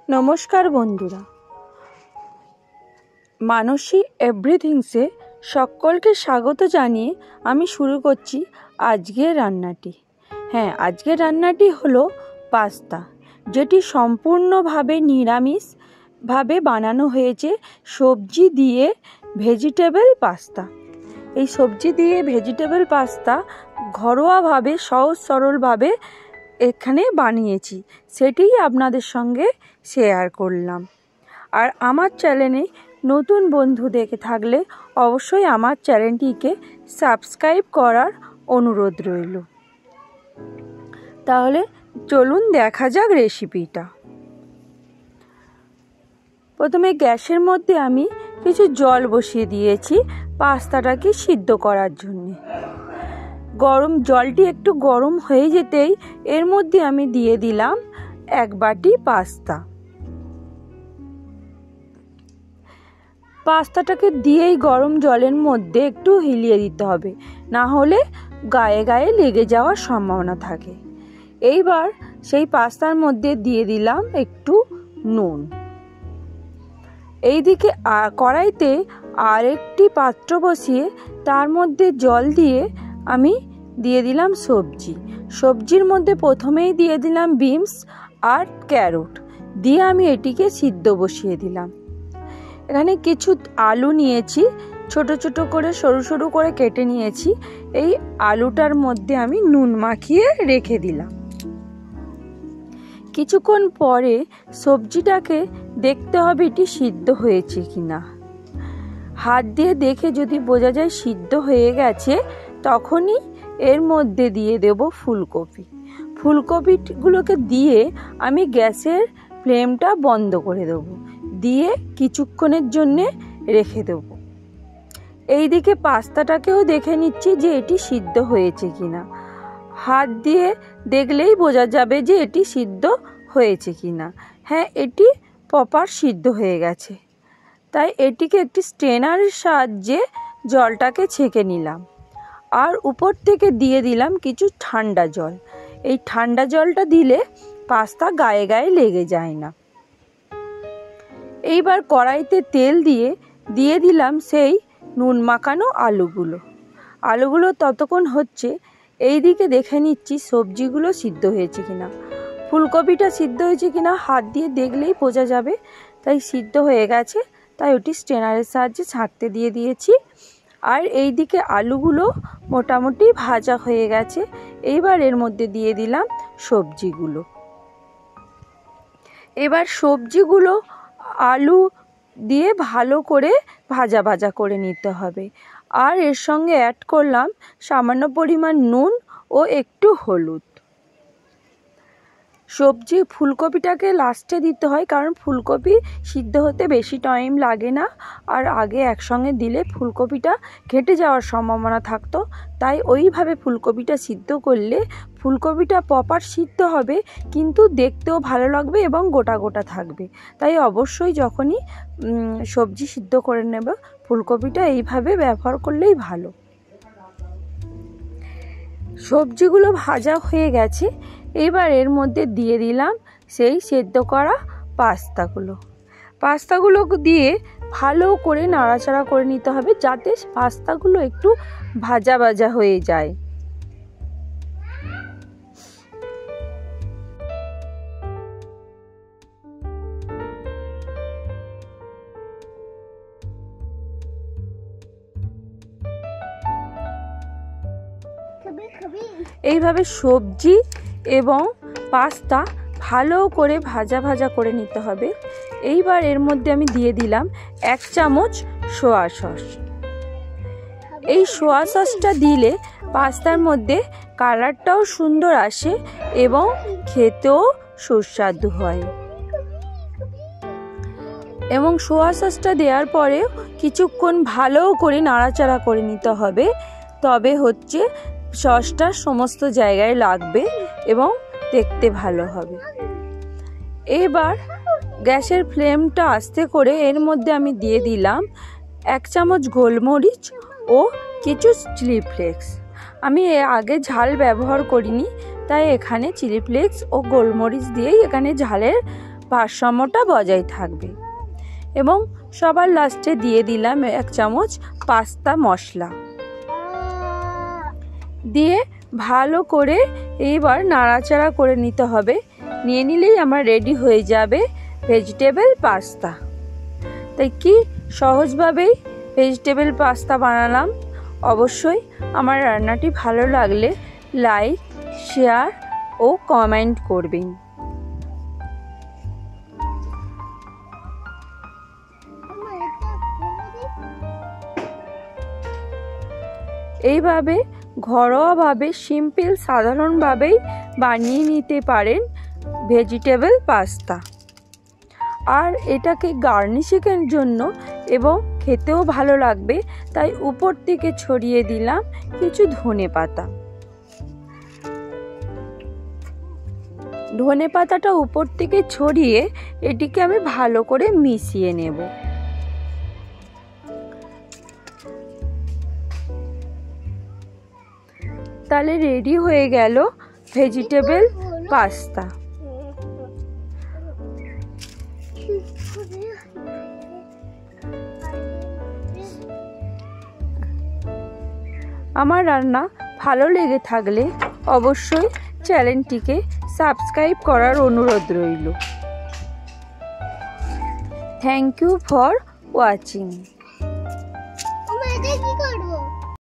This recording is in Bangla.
নমস্কার বন্ধুরা, মানসী এভরিথিংসে সকলকে স্বাগত জানিয়ে আমি শুরু করছি আজকের রান্নাটি। আজকের রান্নাটি হলো পাস্তা, যেটি সম্পূর্ণভাবে নিরামিষভাবে বানানো হয়েছে সবজি দিয়ে ভেজিটেবল পাস্তা। এই সবজি দিয়ে ভেজিটেবল পাস্তা ঘরোয়াভাবে সহজ সরলভাবে এখানে বানিয়েছি, সেটিই আপনাদের সঙ্গে শেয়ার করলাম। আর আমার চ্যানেলে নতুন বন্ধু দেখে থাকলে অবশ্যই আমার চ্যানেলটিকে সাবস্ক্রাইব করার অনুরোধ রইল। তাহলে চলুন দেখা যাক রেসিপিটা। প্রথমে গ্যাসের মধ্যে আমি কিছু জল বসিয়ে দিয়েছি পাস্তাটাকে সিদ্ধ করার জন্য। জলটি একটু গরম হয়ে যেতেই এর মধ্যে আমি দিয়ে দিলাম 1 বাটি পাস্তা। পাস্তাটাকে দিয়েই গরম জলের মধ্যে একটু হিলিয়ে দিতে হবে, না হলে গায়ে গায়ে লেগে যাওয়ার সম্ভাবনা থাকে। এইবার সেই পাস্তার মধ্যে দিয়ে দিলাম একটু নুন। এইদিকে কড়াইতে আরেকটি পাত্র বসিয়ে তার মধ্যে জল দিয়ে আমি দিয়ে দিলাম সবজির মধ্যে প্রথমেই দিয়ে দিলাম বিনস আর ক্যারট, দিয়ে আমি এটিকে সিদ্ধ বসিয়ে দিলাম। এখানে কিছু আলু নিয়েছি, ছোট ছোট করে সরু সরু করে কেটে নিয়েছি। এই আলুটার মধ্যে আমি নুন মাখিয়ে রেখে দিলাম। কিছুক্ষণ পরে সবজিটাকে দেখতে হবে এটি সিদ্ধ হয়েছে কিনা। হাত দিয়ে দেখে যদি বোঝা যায় সিদ্ধ হয়ে গেছে, তখনই এর মধ্যে দিয়ে দেব ফুলকপিগুলোকে দিয়ে আমি গ্যাসের ফ্লেমটা বন্ধ করে দেব, দিয়ে কিছুক্ষণের জন্য রেখে দেব। এইদিকে পাস্তাটাকেও দেখে নিচ্ছি যে এটি সিদ্ধ হয়েছে কিনা। হাত দিয়ে দেখলেই বোঝা যাবে যে এটি সিদ্ধ হয়েছে কিনা। এটি প্রপার সিদ্ধ হয়ে গেছে। তাই এটিকে একটি স্ট্রেনারের সাহায্যে জলটাকে ছেঁকে নিলাম, আর উপর থেকে দিয়ে দিলাম কিছু ঠান্ডা জল। এই ঠান্ডা জলটা দিলে পাস্তা গায়ে গায়ে লেগে যায় না। এইবার কড়াইতে তেল দিয়ে দিলাম সেই নুন মাখানো আলুগুলো ততক্ষণ হচ্ছে। এইদিকে দেখে নিচ্ছি সবজিগুলো সিদ্ধ হয়েছে কিনা, ফুলকপিটা সিদ্ধ হয়েছে কিনা হাত দিয়ে দেখলেই বোঝা যাবে। তাই সিদ্ধ হয়ে গেছে, তাই ওটি স্ট্রেনারের সাহায্যে ছাঁকতে দিয়ে দিয়েছি। আর এইদিকে আলুগুলো মোটামুটি ভাজা হয়ে গেছে। এইবার এর মধ্যে দিয়ে দিলাম সবজিগুলো। এবার সবজিগুলো আলু দিয়ে ভালো করে ভাজা করে নিতে হবে। আর এর সঙ্গে অ্যাড করলাম সামান্য পরিমাণ নুন ও একটু হলুদ। ফুলকপিটাকে লাস্টে দিতে হয়, কারণ ফুলকপি সিদ্ধ হতে বেশি টাইম লাগে না, আর আগে একসঙ্গে দিলে ফুলকপিটা ঘেটে যাওয়ার সম্ভাবনা থাকতো। তাই ওইভাবে ফুলকপিটা সিদ্ধ করলে ফুলকপিটা প্রপার সিদ্ধ হবে, কিন্তু দেখতেও ভালো লাগবে এবং গোটা গোটা থাকবে। তাই অবশ্যই যখনই সবজি সিদ্ধ করে নেব, ফুলকপিটা এইভাবে ব্যবহার করলেই ভালো। সবজিগুলো ভাজা হয়ে গেছে। এবার এর মধ্যে দিয়ে দিলাম সেই সেদ্ধ করা পাস্তাগুলো দিয়ে ভালো করে নাড়াচাড়া করে নিতে হবে, যাতে পাস্তাগুলো একটু ভাজা হয়ে যায়। এইভাবে সবজি এবং পাস্তা ভালো করে ভাজা করে নিতে হবে। এইবার এর মধ্যে আমি দিয়ে দিলাম 1 চামচ সোয়া সস। এই সোয়া সসটা দিলে পাস্তার মধ্যে কালারটাও সুন্দর আসে এবং খেতেও সুস্বাদু হয়। এবং সোয়া সসটা দেওয়ার পরে কিছুক্ষণ ভালো করে নাড়াচাড়া করে নিতে হবে, তবে সসটা সমস্ত জায়গায় লাগবে এবং দেখতে ভালো হবে। এবার গ্যাসের ফ্লেমটা আস্তে করে এর মধ্যে আমি দিয়ে দিলাম 1 চামচ গোলমরিচ ও কিছু চিলি ফ্লেক্স। আমি আগে ঝাল ব্যবহার করিনি, তাই এখানে চিলি ফ্লেক্স ও গোলমরিচ দিয়েই এখানে ঝালের ভারসাম্যটা বজায় থাকবে। এবং সবার লাস্টে দিয়ে দিলাম 1 চামচ পাস্তা মশলা, দিয়ে ভালো করে এইবার নাড়াচাড়া করে নিতে হবে। নিয়ে নিলেই আমার রেডি হয়ে যাবে ভেজিটেবল পাস্তা। তাই কি সহজভাবেই ভেজিটেবল পাস্তা বানালাম। অবশ্যই আমার রান্নাটি ভালো লাগলে লাইক, শেয়ার ও কমেন্ট করবেন। এইভাবে ঘরোয়াভাবে সিম্পল সাধারণভাবেই বানিয়ে নিতে পারেন ভেজিটেবল পাস্তা। আর এটাকে গার্নিশিংয়ের জন্য এবং খেতেও ভালো লাগবে, তাই উপর থেকে ছড়িয়ে দিলাম কিছু ধনেপাতা। ধনেপাতাটা উপর থেকে ছড়িয়ে এটিকে আমি ভালো করে মিশিয়ে নেব। তাহলে রেডি হয়ে গেল ভেজিটেবল পাস্তা। আমার রান্না ভালো লেগে থাকলে অবশ্যই চ্যানেলটিকে সাবস্ক্রাইব করার অনুরোধ রইল। Thank you for watching.